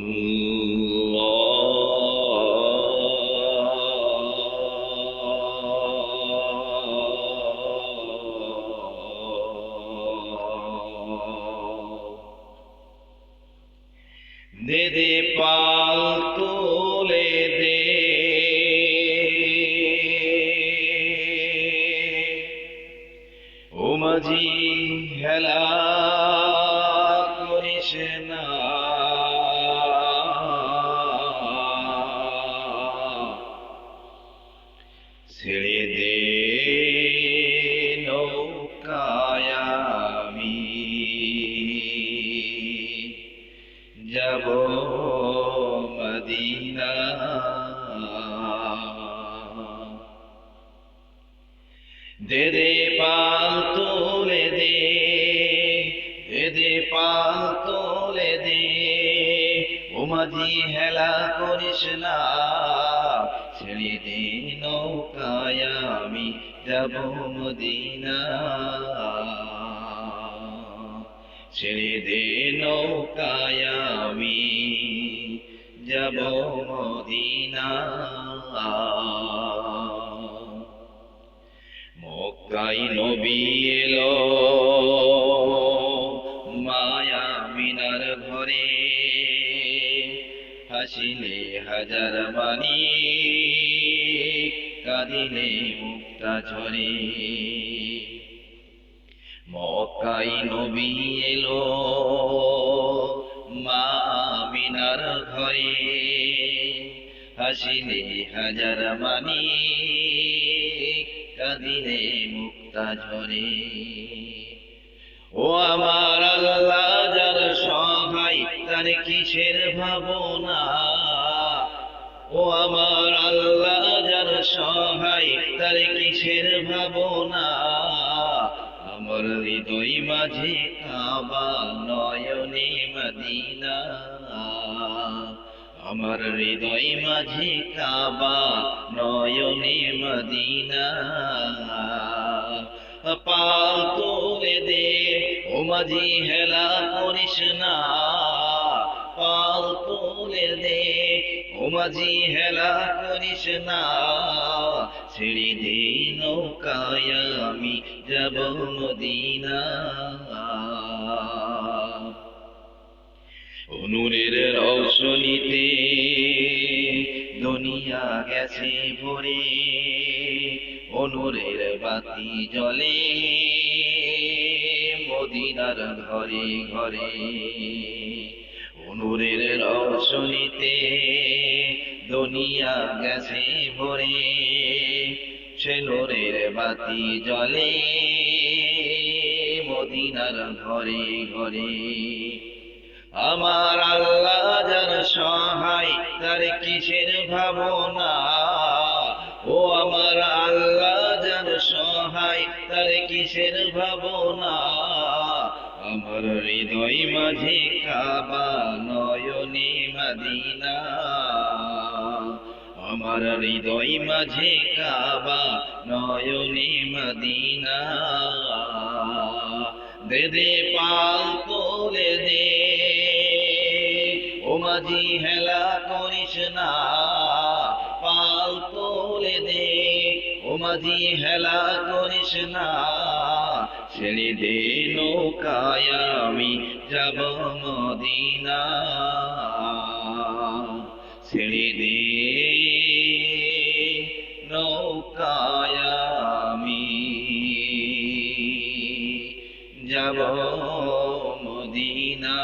দে দে পাল তোলে দে, ও মাঝি হেলা করিস না, ছেড়ে দে নৌকায় আমি যাব মদিনা। দে দে পাল তোলে দে, দে দে পাল তোলে দে, ও মাঝি হেলা করিস না, ছেড়ে দে নৌকায় আমি যাব মদিনা। ছেড়ে দে নৌকায় আমি যাব মদিনা। মক্কায় নবী এলো মায়া মিনার ঘরে, হাসিলে হাজার মানি কাঁদিলে মুক্তা ঝরে। মক্কায় নবী এলো মা আমিনার ঘরে, হাসিলে হাজার মানি কাঁদিলে মুক্তা ঝরে। ও আমার আল্লাহ যার সহায় তার কিসের ভাবনা, ও আমার আল্লাহ যার সহায় তার কিসের ভাবনা। আমার হৃদয় মাঝে কাবা নয়নে মদিনা, আমার হৃদয় মাঝে কাবা নয়নে মদিনা। পাল তোলে দে, ও মাঝি হেলা করিস না, পাল তোলে দে, ও মাঝি হেলা করিস না, ছেড়ে দে নৌকায় আমি যাব মদিনা। নূরের রৌশনীতে দুনিয়া গেছে ভরে, নূরের বাতি জ্বলে মদিনার ঘরে ঘরে। নূরের রৌশনীতে দুনিয়া গেছে ভরে, সে নূরের বাতি জ্বলে মদিনার ঘরে ঘরে। আমার আল্লাহ যার সহায় তার কিসের ভাবনা, ও আমার আল্লাহ যার সহায় তার কিসের ভাবনা। আমার হৃদয় মাঝে কাবা নয়নে মদিনা, আমার হৃদয় মাঝে কাবা নয়নে মদিনা। দে দে পাল তোলে দে, ও মাঝি হেলা করিস না, পাল তোলে দে, ও মাঝি হেলা করিস না, ছেড়ে দে নৌকায় আমি যাব মদিনা। ছেড়ে দে নৌকায় আমি যাব মদিনা।